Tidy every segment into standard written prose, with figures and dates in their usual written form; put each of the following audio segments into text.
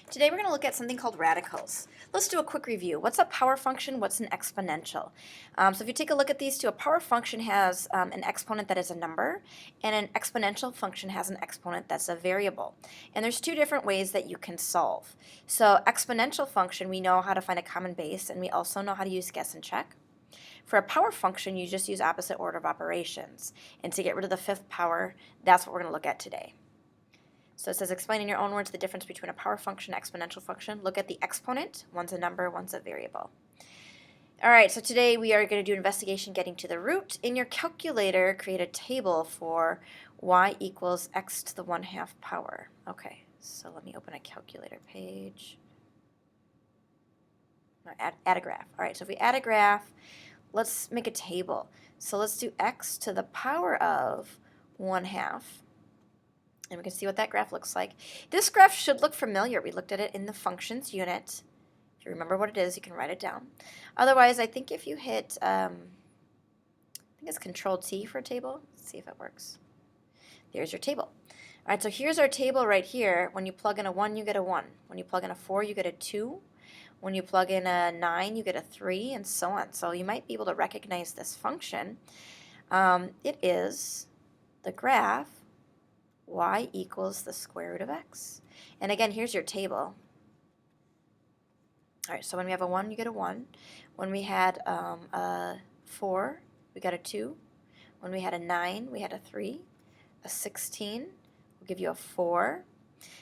Today we're going to look at something called radicals. Let's do a quick review. What's a power function? What's an exponential? So if you take a look at these two, a power function has an exponent that is a number, and an exponential function has an exponent that's a variable. And there's two different ways that you can solve. So exponential function, we know how to find a common base, and we also know how to use guess and check. For a power function, you just use opposite order of operations. And to get rid of the fifth power, that's what we're going to look at today. So it says, explain in your own words the difference between a power function and exponential function. Look at the exponent. One's a number, one's a variable. All right, so today we are going to do investigation getting to the root. In your calculator, create a table for y equals x to the 1/2 power. Okay, so let me open a calculator page. Add a graph. All right, so if we add a graph, let's make a table. So let's do x to the power of 1/2. And we can see what that graph looks like. This graph should look familiar. We looked at it in the functions unit. If you remember what it is, you can write it down. Otherwise, I think if you hit, I think it's Control-T for a table. Let's see if it works. There's your table. All right, so here's our table right here. When you plug in a 1, you get a 1. When you plug in a 4, you get a 2. When you plug in a 9, you get a 3, and so on. So you might be able to recognize this function. It is the graph y equals the square root of x. And again, here's your table. All right, so when we have a 1, you get a 1. When we had a 4, we got a 2. When we had a 9, we had a 3. A 16 will give you a 4.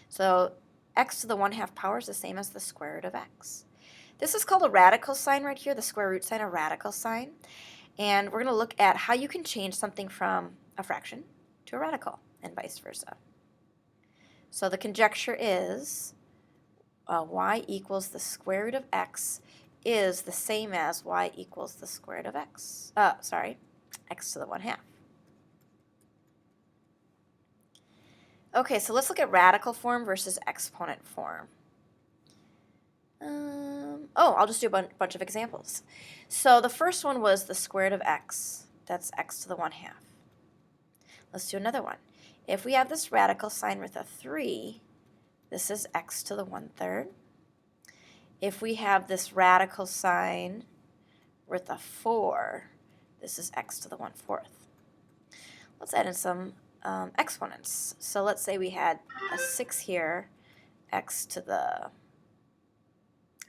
So x to the 1/2 power is the same as the square root of x. This is called a radical sign right here, the square root sign, a radical sign. And we're going to look at how you can change something from a fraction to a radical, and vice versa. So the conjecture is y equals the square root of x is the same as y equals the square root of x. X to the 1/2. Okay, so let's look at radical form versus exponent form. I'll just do a bunch of examples. So the first one was the square root of x. That's x to the 1/2. Let's do another one. If we have this radical sign with a 3, this is x to the 1/3. If we have this radical sign with a 4, this is x to the 1/4. Let's add in some exponents. So let's say we had a 6 here, x to the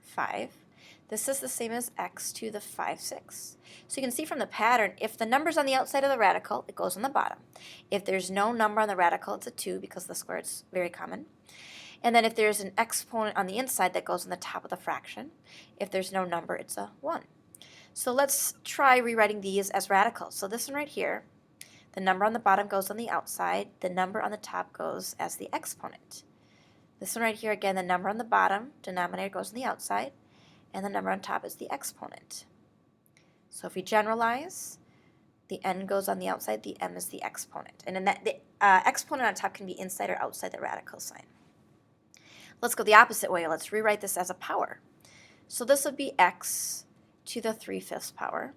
5. This is the same as x to the 5/6. So you can see from the pattern, if the number's on the outside of the radical, it goes on the bottom. If there's no number on the radical, it's a 2 because the square is very common. And then if there's an exponent on the inside, that goes on the top of the fraction. If there's no number, it's a 1. So let's try rewriting these as radicals. So this one right here, the number on the bottom goes on the outside. The number on the top goes as the exponent. This one right here, again, the number on the bottom, denominator, goes on the outside, and the number on top is the exponent. So if we generalize, the n goes on the outside, the m is the exponent. And then the exponent on top can be inside or outside the radical sign. Let's go the opposite way. Let's rewrite this as a power. So this would be x to the 3/5 power.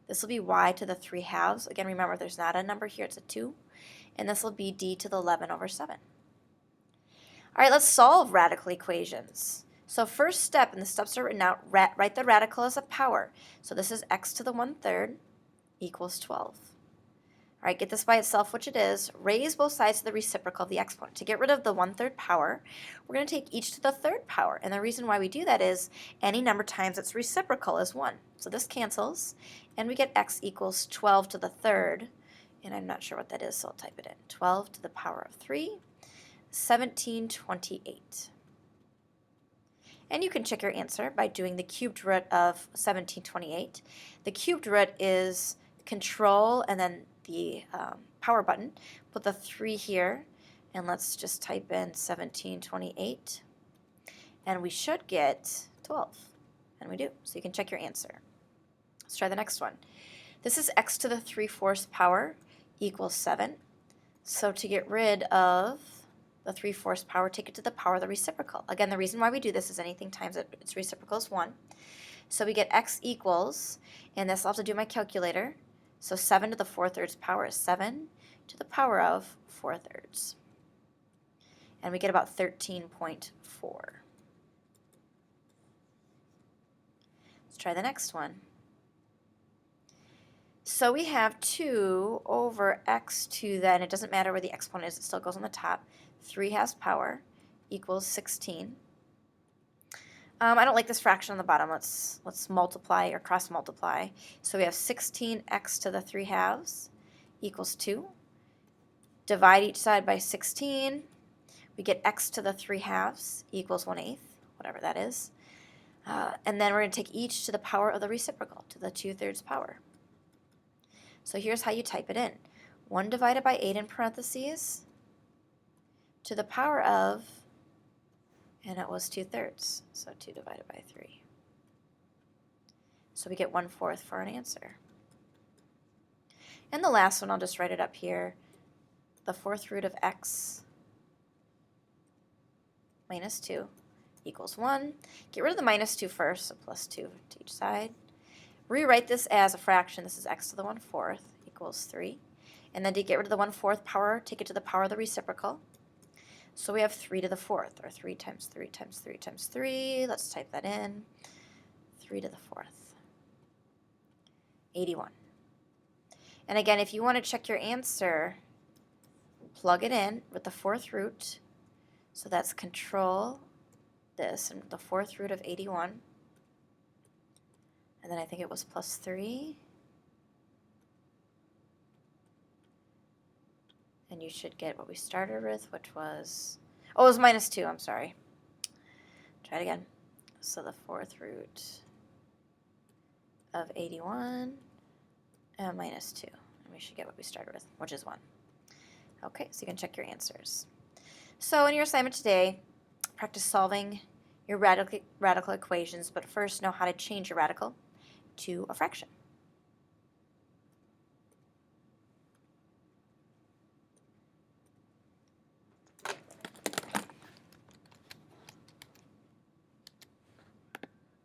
This will be y to the 3/2. Again, remember, there's not a number here, it's a 2. And this will be d to the 11/7. All right, let's solve radical equations. So first step, and the steps are written out, write the radical as a power. So this is x to the 1/3 equals 12. All right, get this by itself, which it is. Raise both sides to the reciprocal of the exponent. To get rid of the 1/3 power, we're going to take each to the 3rd power. And the reason why we do that is any number times its reciprocal is 1. So this cancels, and we get x equals 12 to the 3rd. And I'm not sure what that is, so I'll type it in. 12 to the power of 3, 1728. And you can check your answer by doing the cubed root of 1728. The cubed root is Control and then the power button. Put the 3 here, and let's just type in 1728. And we should get 12. And we do. So you can check your answer. Let's try the next one. This is x to the 3/4 power equals 7. So to get rid of the 3/4 power, take it to the power of the reciprocal. Again, the reason why we do this is anything times its reciprocal is 1. So we get x equals, and this I'll have to do my calculator. So 7 to the 4/3 power is 7 to the power of 4/3. And we get about 13.4. try the next one. So we have 2 over x to the, and it doesn't matter where the exponent is, it still goes on the top, 3/2 power equals 16. I don't like this fraction on the bottom. Let's multiply or cross multiply. So we have 16x to the 3/2 equals 2. Divide each side by 16. We get x to the 3/2 equals 1/8, whatever that is. And then we're going to take each to the power of the reciprocal, to the 2/3 power. So here's how you type it in. 1 divided by 8 in parentheses to the power of, and it was 2/3, so 2 divided by 3. So we get 1/4 for an answer. And the last one, I'll just write it up here. The 4th root of x minus 2 equals 1. Get rid of the minus 2 first, so plus 2 to each side. Rewrite this as a fraction. This is x to the 1/4 equals 3. And then to get rid of the 1/4 power, take it to the power of the reciprocal. So we have 3 to the 4th, or 3 times 3 times 3 times 3. Let's type that in. 3 to the 4th. 81. And again, if you want to check your answer, plug it in with the 4th root. So that's control this, and the 4th root of 81. And then I think it was plus 3. And you should get what we started with, which was, oh, it was minus 2, I'm sorry. Try it again. So the 4th root of 81 and minus 2. And we should get what we started with, which is 1. Okay, so you can check your answers. So in your assignment today, practice solving your radical equations, but first know how to change your radical to a fraction.